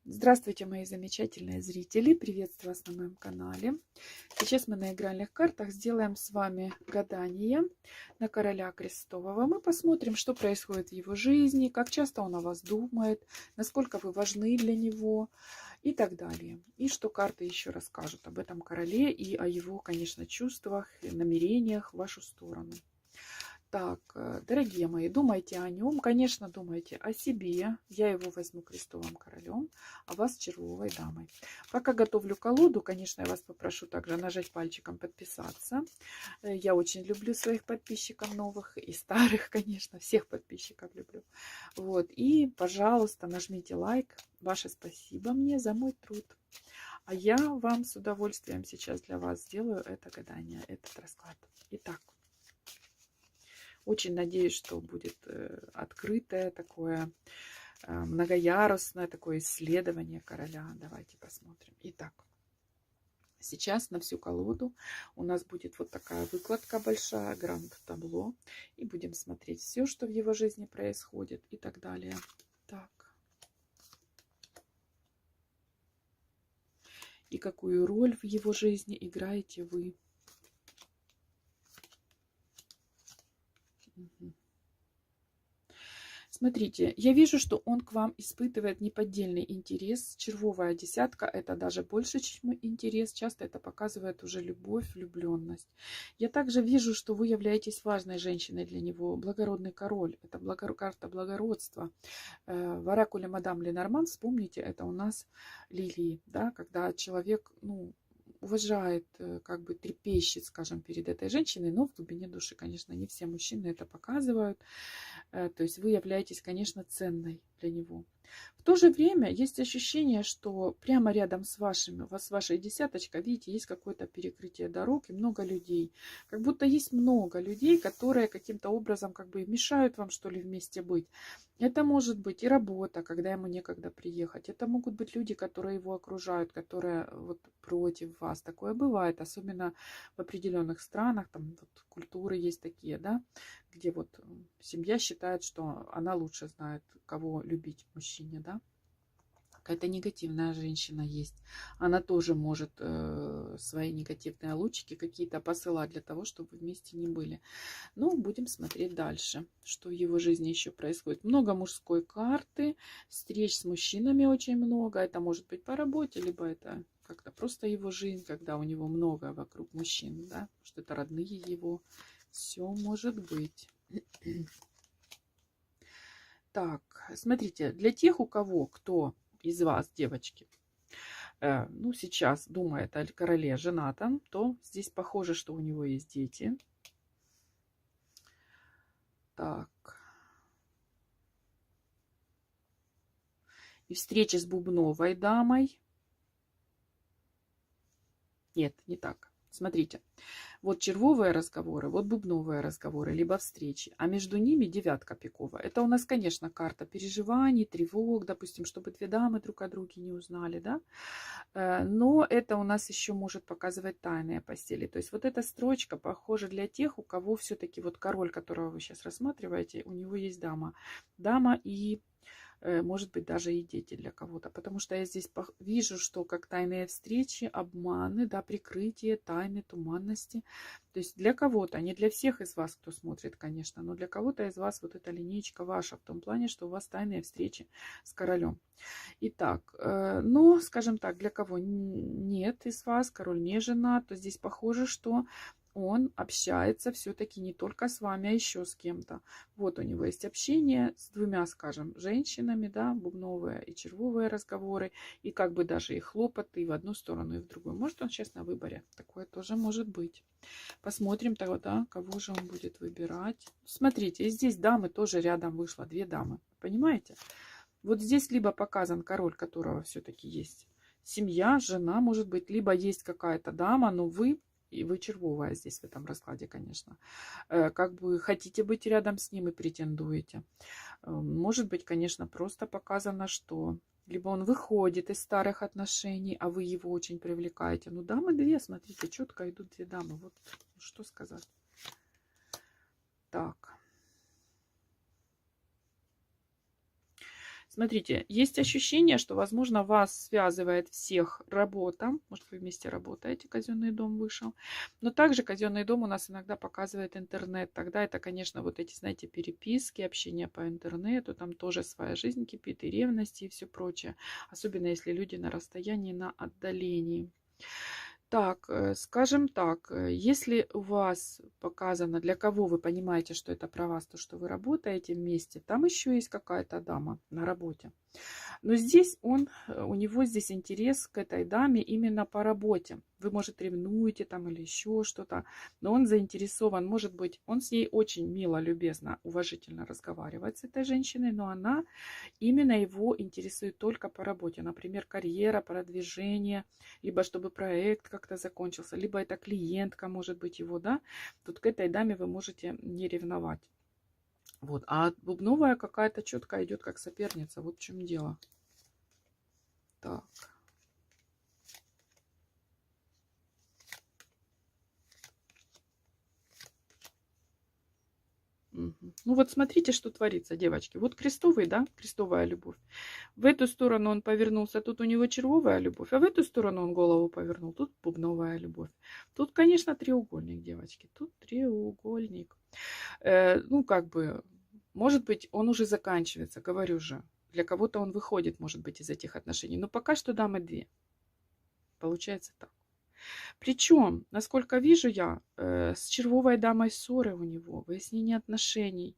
Здравствуйте, мои замечательные зрители! Приветствую вас на моем канале. Сейчас мы на игральных картах сделаем с вами гадание на короля крестового. Мы посмотрим, что происходит в его жизни, как часто он о вас думает, насколько вы важны для него и так далее. И что карты еще расскажут об этом короле и о его, конечно, чувствах, намерениях в вашу сторону. Так, дорогие мои, думайте о нем. Конечно, думайте о себе. Я его возьму крестовым королем, а вас червовой дамой. Пока готовлю колоду, конечно, я вас попрошу также нажать пальчиком подписаться. Я очень люблю своих подписчиков новых и старых, конечно, всех подписчиков люблю. Вот, и, пожалуйста, нажмите лайк. Ваше спасибо мне за мой труд. А я вам с удовольствием сейчас для вас сделаю это гадание, этот расклад. Итак. Очень надеюсь, что будет открытое такое, многоярусное такое исследование короля. Давайте посмотрим. Итак, сейчас на всю колоду у нас будет вот такая выкладка большая, гранд-табло. И будем смотреть все, что в его жизни происходит и так далее. Так. И какую роль в его жизни играете вы. Угу. Смотрите, я вижу, что он к вам испытывает неподдельный интерес. Червовая десятка – это даже больше, чем интерес. Часто это показывает уже любовь, влюбленность. Я также вижу, что вы являетесь важной женщиной для него. Благородный король – это карта благородства. В оракуле мадам Ленорман, вспомните, это у нас лилии, да, когда человек, уважает, как бы трепещет, скажем, перед этой женщиной, но в глубине души, конечно, не все мужчины это показывают. То есть вы являетесь, конечно, ценной для него. В то же время есть ощущение, что прямо рядом с вашей десяточкой, видите, есть какое-то перекрытие дорог и много людей. Как будто есть много людей, которые каким-то образом как бы мешают вам, что ли, вместе быть. Это может быть и работа, когда ему некогда приехать. Это могут быть люди, которые его окружают, которые вот против вас. Такое бывает, особенно в определенных странах, там вот культуры есть такие, да, где вот семья считает, что она лучше знает, кого любить мужчине, да. Какая-то негативная женщина есть. Она тоже может свои негативные лучики какие-то посылать для того, чтобы вы вместе не были. Ну, будем смотреть дальше, что в его жизни еще происходит. Много мужской карты, встреч с мужчинами очень много. Это может быть по работе, либо это как-то просто его жизнь, когда у него много вокруг мужчин, да, что это родные его. Все может быть. Так, смотрите, для тех, у кого, кто из вас, девочки, сейчас думает о короле женатом, то здесь похоже, что у него есть дети. Так. И встреча с бубновой дамой. Нет, не так. Смотрите, вот червовые разговоры, вот бубновые разговоры, либо встречи, а между ними девятка пиковая. Это у нас, конечно, карта переживаний, тревог, допустим, чтобы две дамы друг о друге не узнали, да. Но это у нас еще может показывать тайные постели. То есть вот эта строчка похожа для тех, у кого все-таки вот король, которого вы сейчас рассматриваете, у него есть дама. Дама и может быть, даже и дети для кого-то. Потому что я здесь вижу, что как тайные встречи, обманы, да, прикрытие, тайны, туманности. То есть для кого-то, не для всех из вас, кто смотрит, конечно, но для кого-то из вас вот эта линейка ваша, в том плане, что у вас тайные встречи с королем. Итак, но, скажем так, для кого нет из вас, король не женат, то здесь похоже, что он общается все-таки не только с вами, а еще с кем-то. Вот у него есть общение с двумя, скажем, женщинами, да, бубновые и червовые разговоры, и как бы даже и хлопоты и в одну сторону, и в другую. Может, он сейчас на выборе. Такое тоже может быть. Посмотрим тогда, кого же он будет выбирать. Смотрите, и здесь дамы тоже рядом вышло, две дамы. Понимаете? Вот здесь либо показан король, которого все-таки есть семья, жена, может быть, либо есть какая-то дама, но вы... И вы червовая здесь в этом раскладе, конечно. Как бы хотите быть рядом с ним и претендуете. Может быть, конечно, просто показано, что либо он выходит из старых отношений, а вы его очень привлекаете. Ну, дамы две, смотрите, четко идут две дамы. Вот что сказать. Так. Смотрите, есть ощущение, что, возможно, вас связывает всех работа. Может, вы вместе работаете, казенный дом вышел. Но также казенный дом у нас иногда показывает интернет. Тогда это, конечно, вот эти, знаете, переписки, общение по интернету. Там тоже своя жизнь кипит, и ревность, и все прочее. Особенно, если люди на расстоянии, на отдалении. Так, скажем так, если у вас показано, для кого вы понимаете, что это про вас, то, что вы работаете вместе, там еще есть какая-то дама на работе. Но здесь у него здесь интерес к этой даме именно по работе. Вы, может, ревнуете там или еще что-то, но он заинтересован, может быть, он с ней очень мило, любезно, уважительно разговаривает с этой женщиной, но она именно его интересует только по работе. Например, карьера, продвижение, либо чтобы проект как-то закончился, либо это клиентка, может быть, его, да. Тут к этой даме вы можете не ревновать. Вот. А бубновая какая-то четко идет как соперница. Вот в чем дело. Так. Мгм. Ну вот смотрите, что творится, девочки. Вот крестовый, да, крестовая любовь. В эту сторону он повернулся, тут у него червовая любовь, а в эту сторону он голову повернул, тут бубновая любовь. Тут, конечно, треугольник, девочки, тут треугольник. Ну, как бы, может быть, он уже заканчивается, говорю же. Для кого-то он выходит, может быть, из этих отношений. Но пока что дамы две. Получается так. Причем, насколько вижу я, с червовой дамой ссоры у него, выяснение отношений.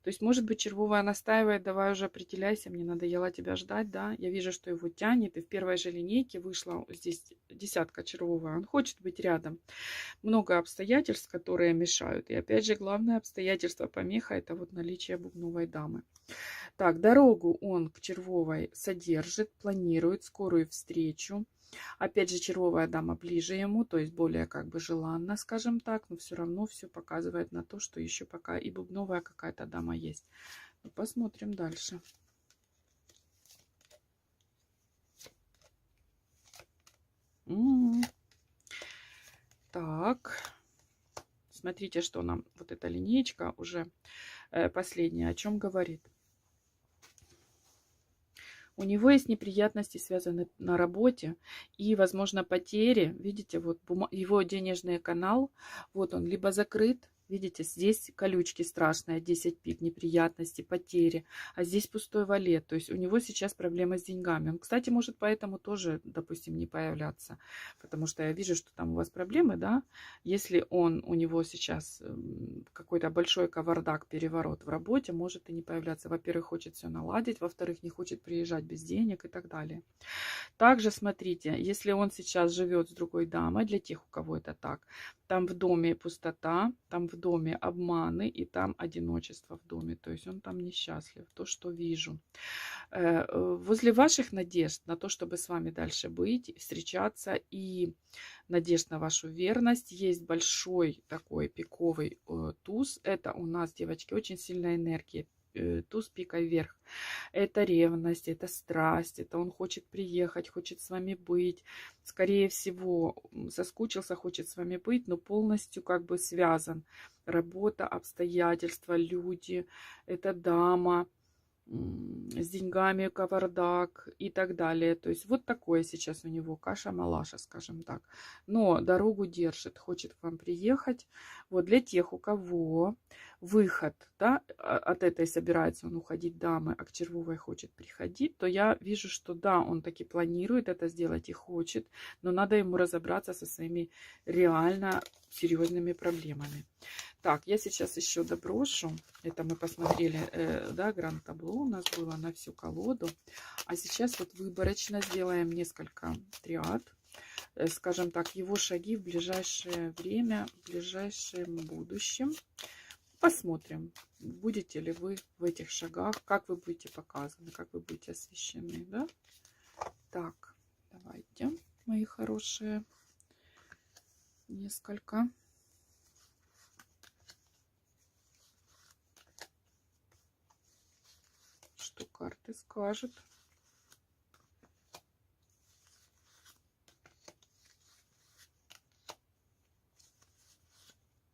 То есть, может быть, червовая настаивает, давай уже определяйся, мне надоело тебя ждать, да. Я вижу, что его тянет, и в первой же линейке вышла здесь десятка червовая. Он хочет быть рядом. Много обстоятельств, которые мешают. И опять же, главное обстоятельство помеха – это вот наличие бубновой дамы. Так, дорогу он к червовой содержит, планирует скорую встречу. Опять же, червовая дама ближе ему, то есть более как бы желанно, скажем так, но все равно все показывает на то, что еще пока и бубновая какая-то дама есть. Ну, посмотрим дальше. Так, смотрите, что нам вот эта линеечка уже последняя, о чем говорит. У него есть неприятности, связанные на работе и, возможно, потери. Видите, вот его денежный канал, вот он либо закрыт. Видите, здесь колючки страшные, 10 пик, неприятности, потери. А здесь пустой валет. То есть у него сейчас проблемы с деньгами. Он, кстати, может поэтому тоже, допустим, не появляться. Потому что я вижу, что там у вас проблемы, да. Если у него сейчас какой-то большой кавардак, переворот в работе, может и не появляться. Во-первых, хочет все наладить. Во-вторых, не хочет приезжать без денег и так далее. Также смотрите, если он сейчас живет с другой дамой, для тех, у кого это так, там в доме пустота, там в доме обманы и там одиночество в доме. То есть он там несчастлив, то, что вижу. Возле ваших надежд на то, чтобы с вами дальше быть, встречаться и надежд на вашу верность, есть большой такой пиковый туз. Это у нас, девочки, очень сильная энергия. Туз пика вверх. Это ревность, это страсть, это он хочет приехать, хочет с вами быть. Скорее всего, соскучился, хочет с вами быть, но полностью как бы связан. Работа, обстоятельства, люди, это дама с деньгами, кавардак и так далее. То есть вот такое сейчас у него каша-малаша, скажем так. Но дорогу держит, хочет к вам приехать. Вот для тех, у кого выход, да, от этой собирается он уходить дамы, а к червовой хочет приходить, то я вижу, что да, он таки планирует это сделать и хочет, но надо ему разобраться со своими реально серьезными проблемами. Так, я сейчас еще доброшу. Это мы посмотрели, да, гранд-табло у нас было на всю колоду. А сейчас вот выборочно сделаем несколько триад. Скажем так, его шаги в ближайшее время, в ближайшем будущем. Посмотрим, будете ли вы в этих шагах, как вы будете показаны, как вы будете освещены, да? Так, давайте, мои хорошие, несколько. Что карты скажут.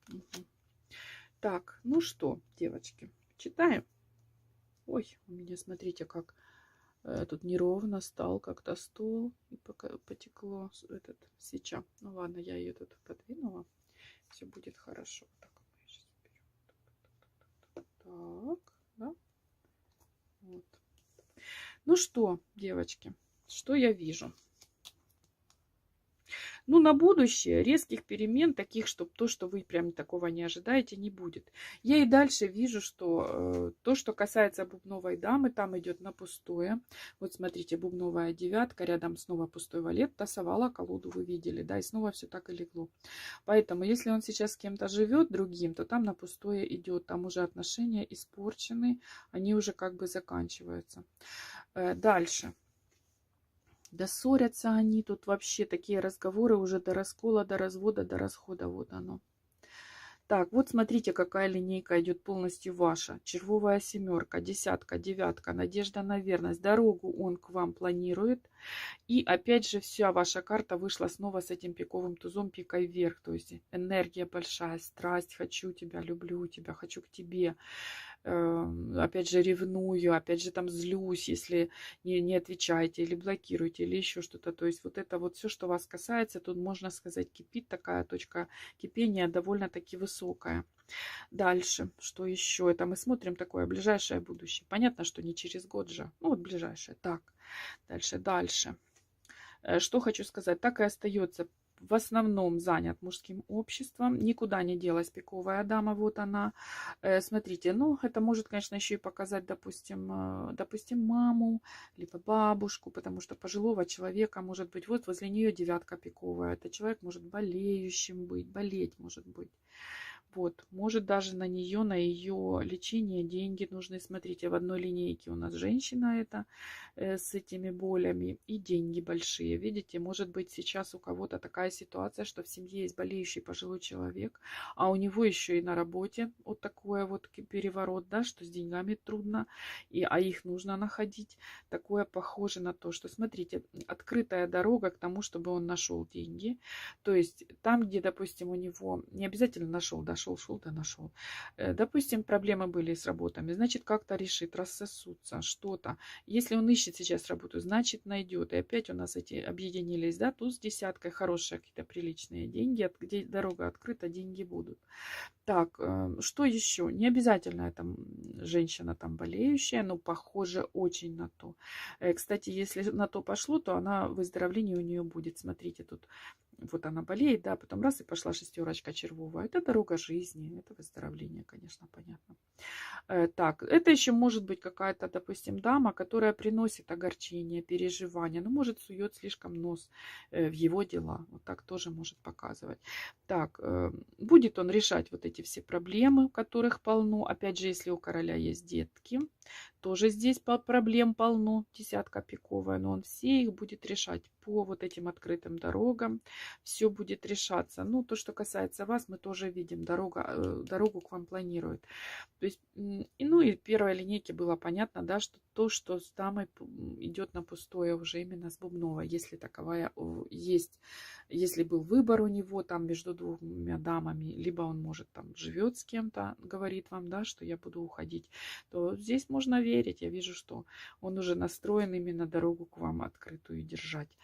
Угу. Так, ну что, девочки, читаем. Ой, у меня, смотрите, как Тут неровно стал как-то стол, и пока потекло этот свеча. Ну ладно, я ее тут подвинула. Все будет хорошо. Так, мы сейчас берем. Так, да. Вот. Ну что, девочки, что я вижу? Ну, на будущее резких перемен, таких, чтобы то, что вы прям такого не ожидаете, не будет. Я и дальше вижу, что то, что касается бубновой дамы, там идет на пустое. Вот смотрите, бубновая девятка, рядом снова пустой валет, тасовала колоду, вы видели, да, и снова все так и легло. Поэтому, если он сейчас с кем-то живет другим, то там на пустое идет, там уже отношения испорчены, они уже как бы заканчиваются. Дальше. Да ссорятся они тут вообще, такие разговоры уже до раскола, до развода, до расхода. Вот оно. Так, вот смотрите, какая линейка идет полностью ваша. Червовая семерка, десятка, девятка, надежда на верность. Дорогу он к вам планирует. И опять же вся ваша карта вышла снова с этим пиковым тузом, пикой вверх. То есть энергия большая, страсть, хочу тебя, люблю тебя, хочу к тебе. Опять же ревную, опять же там злюсь, если не отвечаете или блокируете, или еще что-то. То есть вот это вот все, что вас касается, тут можно сказать кипит, такая точка кипения довольно-таки высокая. Дальше, что еще? Это мы смотрим такое ближайшее будущее. Понятно, что не через год же, ну вот ближайшее. Так, дальше. Что хочу сказать, так и остается. В основном занят мужским обществом. Никуда не делась пиковая дама. Вот она. Смотрите, ну, это может, конечно, еще и показать, допустим, маму, либо бабушку, потому что пожилого человека может быть, вот возле нее девятка пиковая. Это человек может болеющим быть, болеть может быть. Вот, может даже на нее, на ее лечение деньги нужны. Смотрите, в одной линейке у нас женщина это с этими болями и деньги большие. Видите, может быть сейчас у кого-то такая ситуация, что в семье есть болеющий пожилой человек, а у него еще и на работе вот такой вот переворот, да, что с деньгами трудно, а их нужно находить. Такое похоже на то, что, смотрите, открытая дорога к тому, чтобы он нашел деньги. То есть там, где, допустим, у него не обязательно нашел, шел, да нашел. Допустим, проблемы были с работами, значит, как-то решит, рассосутся, что-то. Если он ищет сейчас работу, значит, найдет. И опять у нас эти объединились, да, туз с десяткой, хорошие какие-то приличные деньги, где дорога открыта, деньги будут. Так, что еще? Не обязательно это женщина там болеющая, но похоже очень на то. Кстати, если на то пошло, то она выздоровление у нее будет. Смотрите, тут вот она болеет, да, потом раз и пошла шестерочка червовая. Это дорога жизни, это выздоровление, конечно, понятно. Так, это еще может быть какая-то, допустим, дама, которая приносит огорчение, переживания, но может сует слишком нос в его дела. Вот так тоже может показывать. Так, будет он решать вот эти все проблемы, которых полно. Опять же, если у короля есть детки, тоже здесь проблем полно, десятка пиковая, но он все их будет решать по вот этим открытым дорогам. Все будет решаться. Ну, то, что касается вас, мы тоже видим, дорогу к вам планирует. То есть, ну и в первой линейке было понятно, да, что то, что с дамой идет на пустое уже именно с бубновой, если таковая есть, если был выбор у него там между двумя дамами, либо он может там живет с кем-то, говорит вам, да, что я буду уходить, то здесь можно верить. Я вижу, что он уже настроен именно дорогу к вам открытую держать.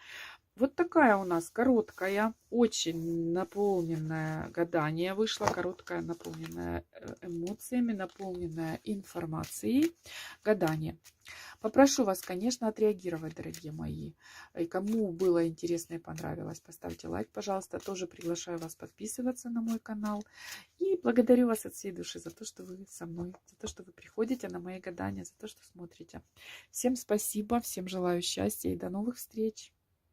Вот такая у нас короткая, очень наполненная гадание вышло, короткая, наполненная эмоциями, наполненная информацией гадание. Попрошу вас, конечно, отреагировать, дорогие мои. И кому было интересно и понравилось, поставьте лайк, пожалуйста. Тоже приглашаю вас подписываться на мой канал. И благодарю вас от всей души за то, что вы со мной, за то, что вы приходите на мои гадания, за то, что смотрите. Всем спасибо, всем желаю счастья и до новых встреч.